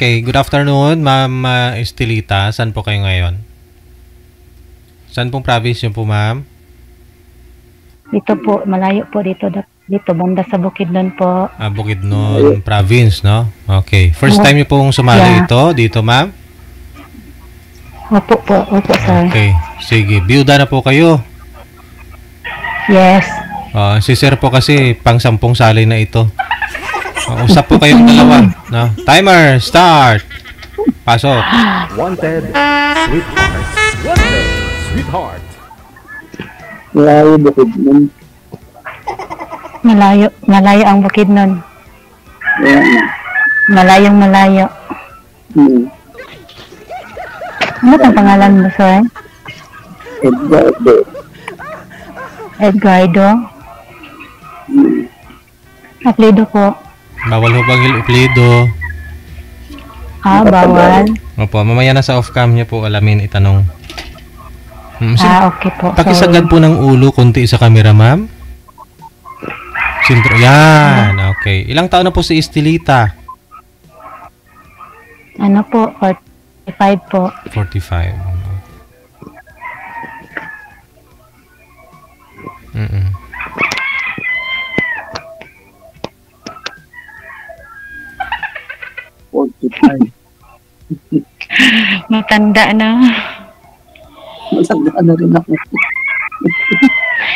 Okay, good afternoon, Ma'am Estelita. Saan po kayo ngayon? Saan pong province niyo po, ma'am? Dito po, malayo po dito. Dito, banda sa Bukidnon po. Bukidnon province, no? Okay. First time niyo pong sumali dito, ma'am? Opo, sir. Okay. Sige, biyuda na po kayo. Yes. Si sir po kasi pang 10 sali na ito. Usap po kayong dalawa. No? Timer, start! Pasok. Wanted, sweetheart. Wanted, sweetheart. Malayo Bukidnon. Malayo ang Bukidnon. Malayo. Ano ang pangalan mo, sir? Edgardo. Apelido po. Bawal ho bang apelido? Bawal. Opo, mamaya na sa off-cam niyo po alamin itanong. Okay po. Pakisagad po ng ulo konti sa camera, ma'am. Sintro. Yan. Okay. Ilang taon na po si Estelita? Ano po? 45 po. 45. Matanda na. Matanda na rin ako.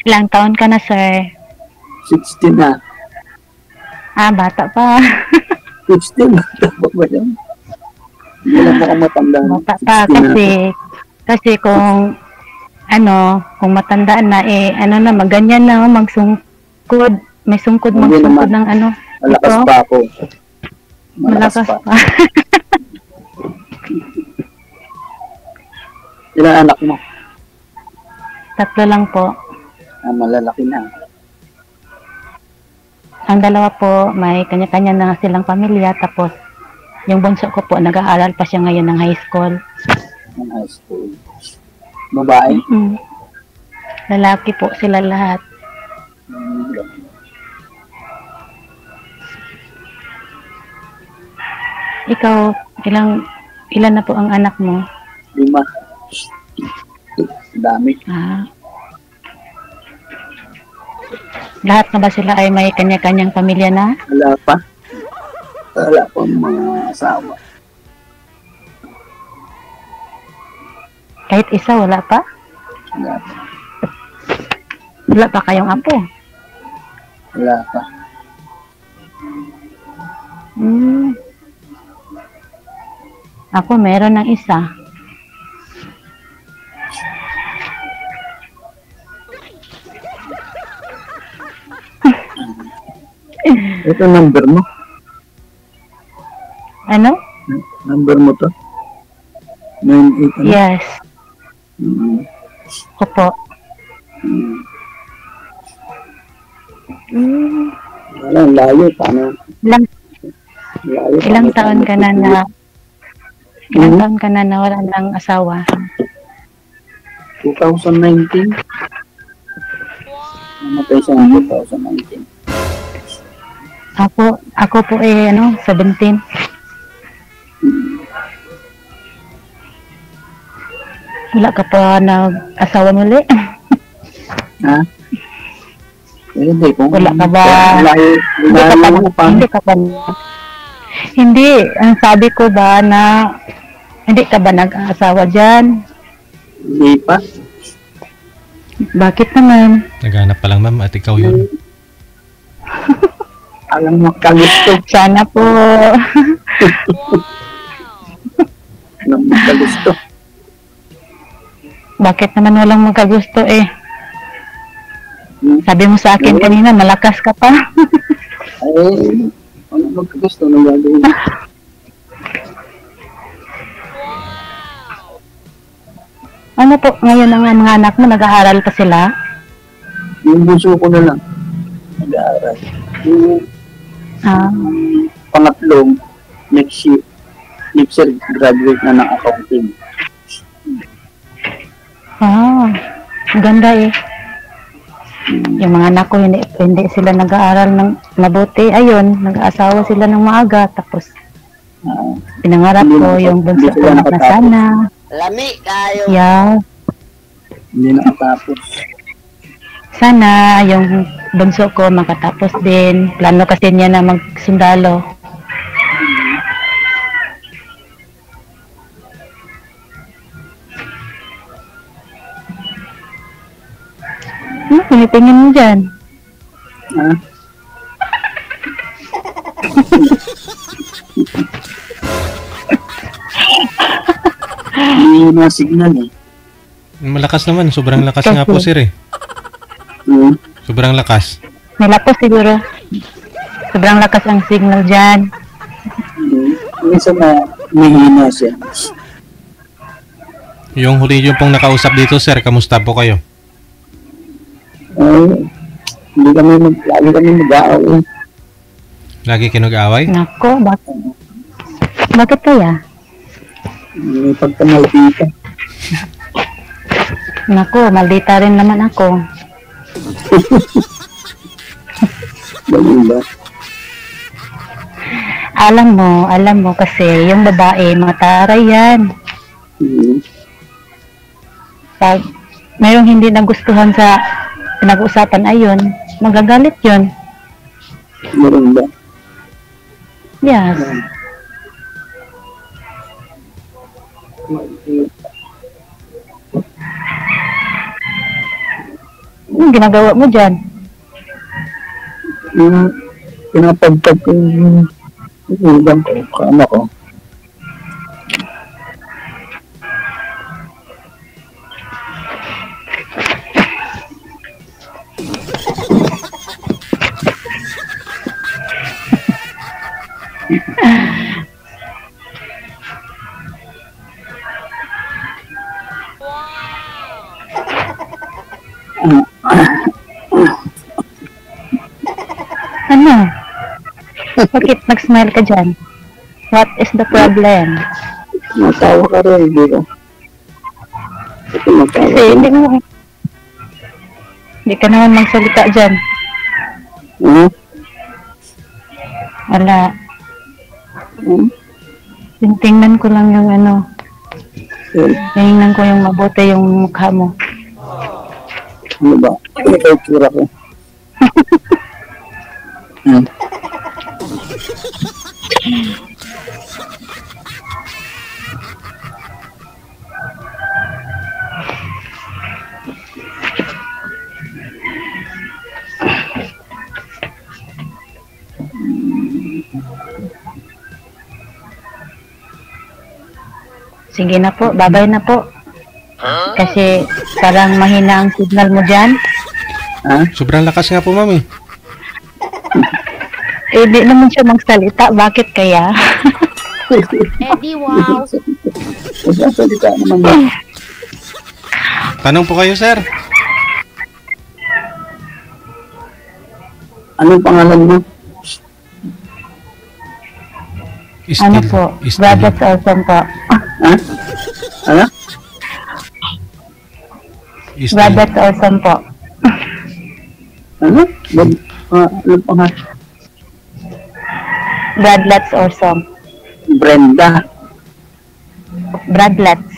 Ilang taon ka na, sir? 60 na. Bata pa. 60 na. Bata ba yan? Hindi lang ako matanda. Bata pa kasi kung kung matanda na maganyan na, magsungkod. May sungkod ng Malakas pa ako. Malakas pa. Ilang anak mo? 3 lang po. Malalaki na. Ang 2 po, may kanya-kanya na silang pamilya. Tapos, yung bunso ko po, nag-aaral pa siya ngayon ng high school. Ng high school. Babae? Lalaki po sila lahat. Ikaw, ilan na po ang anak mo? 5. Dami. Lahat na ba sila ay may kanya-kanyang pamilya na? Wala pa. Wala pa mga asawa. Kahit isa, wala pa? Wala pa. Wala pa kayong apo? Wala pa. Ako, meron ng isa. Ito number mo? Ano? Number mo to? 98 ano? Yes. Opo. Wala, layo. Paano? Ilang taon ka na nawala ng asawa? 2019. Namatay siya ng 2019. Ako po 17. Wala ka pa nag-asawa muli? Ha? Hindi po. Wala ka ba? Hindi ka pa. Hindi. Ang sabi ko ba na hindi ka ba nag-asawa dyan? Hindi pa. Bakit naman? Naghanap pa lang, ma'am, at ikaw yun. Alam mo, kagusto. Sana po. Alam mo, kagusto. Bakit naman walang magkagusto Sabi mo sa akin kanina, malakas ka pa. Ay, ano magkagusto na gagawin? Ano po, ngayon ang mga anak mo, nag-aaral pa sila? Yung bunso ko na lang. Nag-aaral. Yung pangatlong, next year, graduate na ng accounting. Maganda Yung mga anak ko, hindi sila nag-aaral ng mabuti. Ayun, nag-aasawa sila ng maaga. Tapos, Pinangarap ko yung bunso ko na sana. Lami kayo. Yeah. Hindi nakatapos. Sana yung bunso ko makatapos din. Plano kasi niya na magsundalo. Ano, pinitingin mo dyan? Ha? Hindi na signal eh. Malakas naman. Sobrang lakas nga po, sir eh. Sobrang lakas. May lapos siguro. Sobrang lakas ang signal dyan. Minsan na mahina siya. Yung huli yung pong nakausap dito, sir, kamusta po kayo? Ay, lagi kami mag-aaway. Lagi kayo nag-away? Nako, bakit? Bakit kaya? May pagkamalpita. Nako, maldita rin naman ako. Ganun ba? Alam mo kasi yung babae, mataray yan. Pag mayroong hindi nagustuhan sa pinag-usapan ayon, magagalit yun. Meron ba? Yes. Anong ginagawa mo dyan? Pinapagpag ko yung ulam ko, kama ko. Ano? Bakit nag-smile ka dyan? What is the problem? Natawa ka rin, di ba? Ito natawa Kasi hindi ka naman magsalita dyan. Wala. Tingnan ko lang yung ano. Tingnan ko yung mabuti yung mukha mo. Ano ba? Ano ba yung tura ko? Sige na po, babay na po. Kasi parang mahina ang signal mo dyan. Sobrang lakas nga po, mami. Eh, di naman siya magsalita. Bakit kaya? Eddie, wow. Magsasalita naman ba? Tanong po kayo, sir. Anong pangalan mo? Ano po? Brothers Olson po. Ha? Ano? Brothers Olson po. Ano? Anong pangalan? Bradlets Olson. Brenda. Bradlets.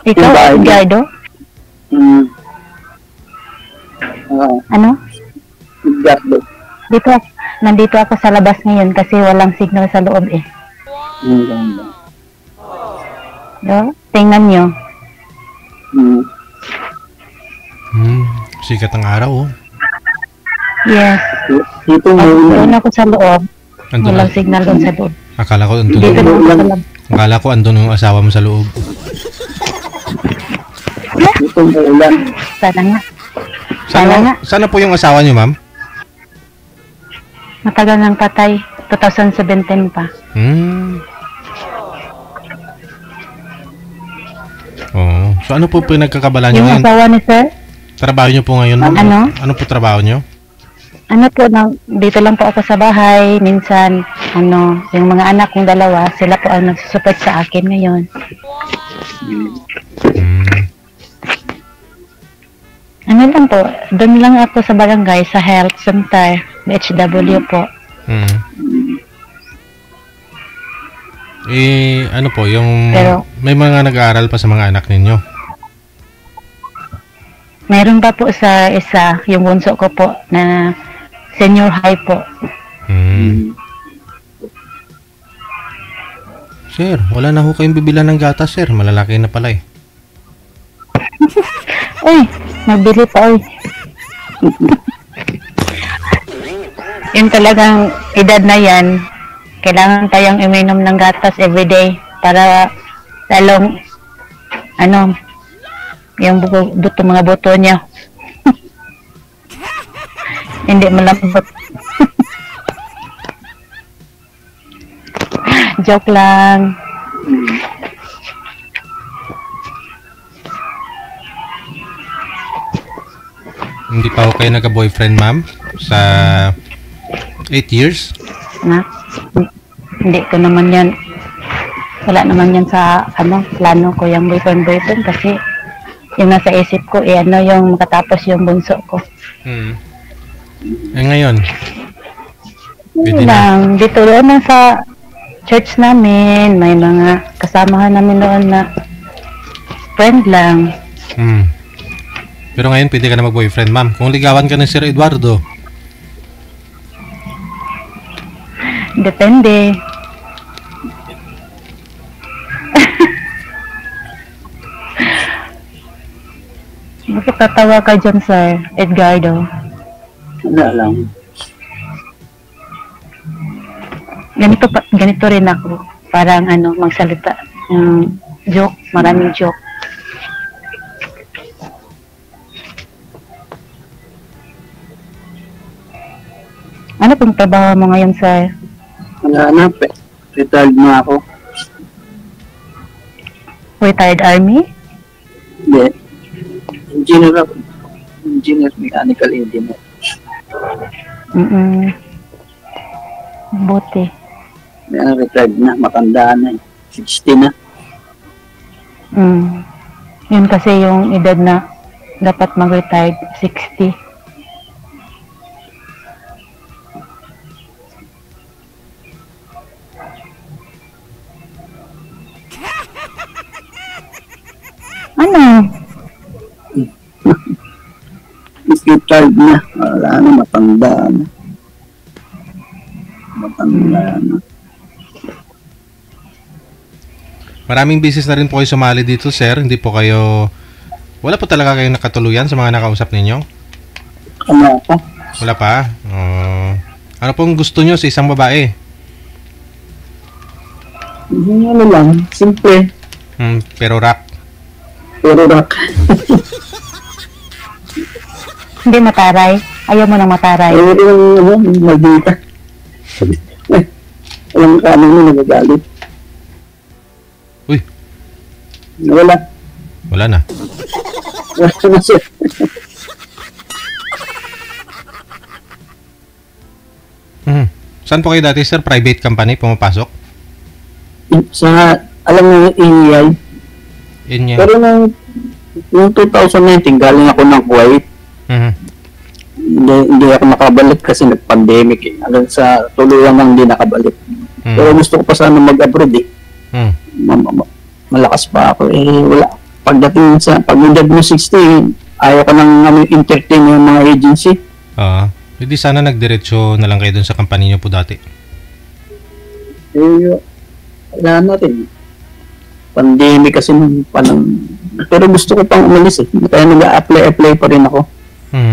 Ikaw, Edgardo? Ano? Edgardo. Nandito ako sa labas ngayon kasi walang signal sa loob eh. No? Tingnan nyo. Sikat ang araw, oh. Yes. Dito Doon ako sa loob. Andun Walang na. signal doon sa loob. Akala ko andun. Dito na ako sa loob. Akala ko andun yung asawa mo sa loob. Dito ulan. Sana nga. Sana nga. Sana po yung asawa niyo, ma'am? Matagal nang patay. 2017 pa. Oh. So ano po pinagkakabala niyo Yung ngayon? asawa ni sir? Trabaho niyo po ngayon, ma'am? Ano? Ano po trabaho niyo? Ano po, dito lang po ako sa bahay. Minsan, yung mga anak kong dalawa, sila po ang nagsusupport sa akin ngayon. Ano lang po, doon lang ako sa barangay, sa health center, HW po. Ano po, yung Pero- may mga nag-aaral pa sa mga anak ninyo? Meron pa po sa isa, yung bunso ko po, na senior high po. Sir, wala na ho kayong bibilan ng gatas, sir. Malalaki na pala eh. Uy, magbili pa, uy. Yung talagang edad na yan, kailangan tayong uminom ng gatas everyday para lalong, yung mga buto niya. Hindi malambot. Joke lang. Hindi pa ho kayo nagka-boyfriend, ma'am? Sa 8 years? Na, hindi ko naman yan. Wala naman yan sa plano ko yung boyfriend kasi yung nasa isip ko yung makatapos yung bunso ko. Ngayon? Pwede Yun na. lang, dito lang sa church namin, may mga kasamahan namin doon na friend lang. Pero ngayon pwede ka na mag-boyfriend, ma'am. Kung ligawan ka ng Sir Eduardo. Depende. Bakit tatawa ka dyan, Sir Edgardo? Wala lang. Ganito rin ako. Parang magsalita. Joke, maraming joke. Ano pong trabaho mo ngayon, Sir? Wala na, retired na ako. Retired Army? Hindi. Engineer ako. Engineer, mechanical engineer. Buti. Retired na, matanda na eh. 60 na. Yun kasi yung edad na dapat mag-retired, 60. Ano? Retired na. Wala na, matanda na. Matanda na. Maraming business na rin po kayo sumali dito, sir. Hindi po kayo... Wala po talaga kayong nakatuluyan sa mga nakausap ninyo? Ano ako? Wala pa? Ano pong gusto nyo sa isang babae? Ano lang, simple. Pero rock. Pero rock. Hindi mataray. Ayaw mo nang mataray. Pero magdita. Walang kanin mo nagagalit. Uy, Wala. wala na. Wala na siya. Saan po kayo dati, sir? Private company pumapasok? Sa, alam mo yung EEI. Inyo. Pero noong 2019, galing ako ng Kuwait. Hindi ako nakabalik kasi nag-pandemic eh. Hanggang sa tuluyan lang hindi nakabalik. Pero gusto ko pa sana mag-abroad eh. Malakas pa ako eh. Wala. Pagdating sa pag-edad mo 60, ayaw ko nang entertain yung mga agency. Hindi sana nagdiretso na lang kayo dun sa company nyo po dati. Eh, wala natin. Pandemic kasi nung panang... Pero gusto ko pang umalis eh. Kaya nag-apply pa rin ako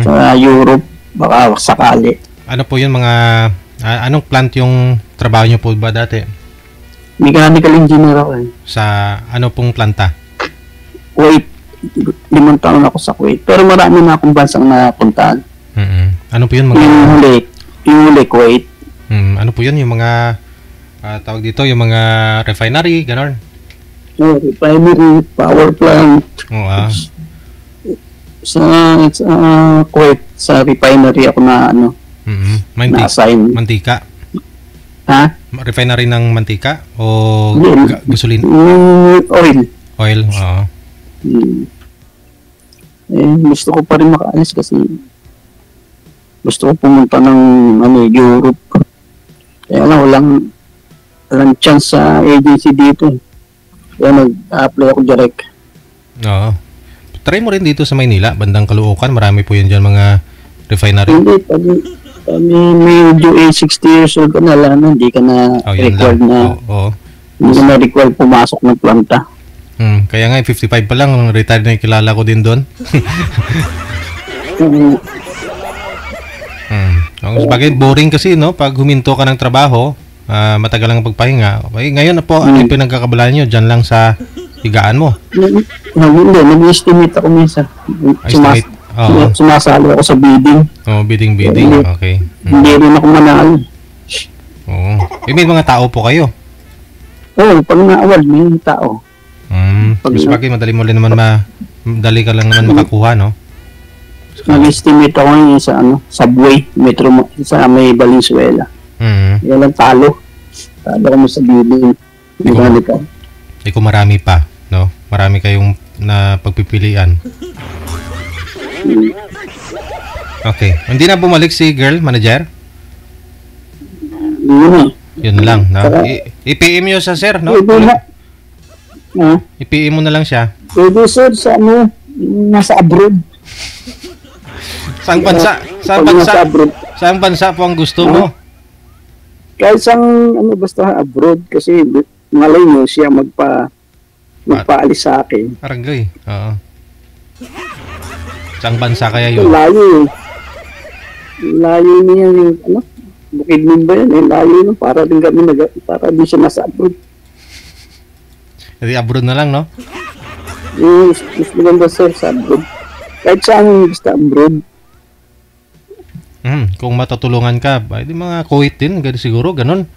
sa Europe. Baka sakali. Ano po yun mga... anong plant yung trabaho nyo po ba dati? Mechanical engineer ako eh. Sa ano pong planta? Kuwait. 5 taon ako sa Kuwait. Pero marami na akong bansang napuntahan. Ano po yun mga... Yung huli, Kuwait. ano po yun yung mga... tawag dito yung mga refinery, ganon? Refinery, power plant. Oo, Sa Kuwait, sa refinery ako na na-assign. Mantika? Ha? Refinery ng mantika? O gasolina? Oil. Oil, oo. gusto ko pa rin makaalis kasi gusto ko pumunta ng Europe. Kaya walang chance sa agency dito. Kaya nag-apply ako direct. Oo. Try mo rin dito sa Maynila, bandang Caloocan. Marami po yan dyan mga refinery. Hindi, pag medyo 60 years old ka na lang, hindi ka na required na hindi ka na required pumasok ng planta. Kaya nga 55 pa lang, retired na yung kilala ko din doon. Bagay boring kasi no, pag huminto ka ng trabaho, matagal lang pagpahinga. Ngayon na po, ano yung pinagkakabalaan nyo? Diyan lang sa higaan mo? Hindi, nag-estimate ako minsan. Sumasali ako sa bidding. Bidding. Okay. Hindi rin ako manalo. May mga tao po kayo? Pag na-award, may tao. Mas bagay, madali ka lang naman makakuha, no? Nag-estimate ako ngayon sa subway, metro sa may Valenzuela. Yan lang talo kami sa bidding. Kung marami pa, no? Marami kayong na pagpipilian. Okay. Hindi na bumalik si girl manager? Yun lang, no? I-PM nyo sa sir, no? I-PM mo na lang siya. Pwede sir, sa nasa abroad. Saang bansa po ang gusto mo? Kahit basta abroad kasi malay mo siya magpaalis sa akin. Aragay, oo. Saang bansa kaya yun? Layo niya yung bukid din ba yan? Layo yun, para din siya nasa abroad. Hindi abroad na lang, no? Mas maganda sir sa abroad. Kahit saan basta abroad. Kung matutulungan ka, di mga Kuwait din, siguro, ganun.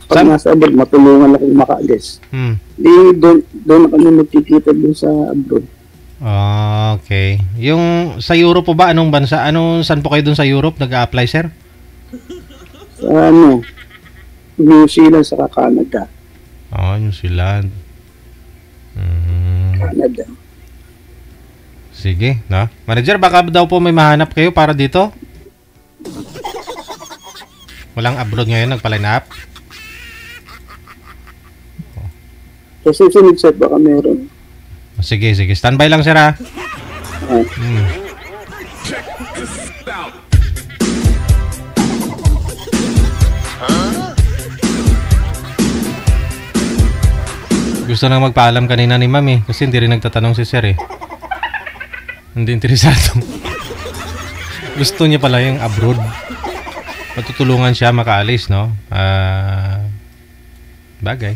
Pag nasa abroad, matulungan ako makaalis. Doon na kami magkikita doon sa abroad. Okay. Yung sa Europe po ba, anong bansa? Saan po kayo doon sa Europe nag-a-apply, sir? Sa New Zealand saka Canada. New Zealand. Canada. Sige, no? Manager, baka daw po may mahanap kayo para dito? Walang abroad ngayon nagpa-line up? Kasi sunod sir, baka meron. Sige. Standby lang, sir, ha? Gusto nang magpaalam kanina ni ma'am eh. Kasi hindi rin nagtatanong si sir eh. Hindi interesado. Gusto niya pala yung abroad. Matutulungan siya makaalis, no? Bagay.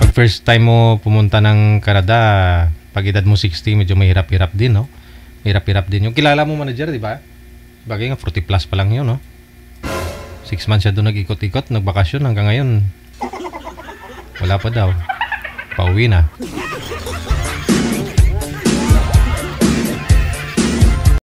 Pag first time mo pumunta ng Canada, pag edad mo 60, medyo mahirap-hirap din, no? Hirap-hirap din. Yung kilala mo manager, di ba? Bagay nga, 40 plus pa lang yun, no? 6 months siya doon nag-ikot-ikot, nagbakasyon hanggang ngayon. Wala pa daw. Pauwi na.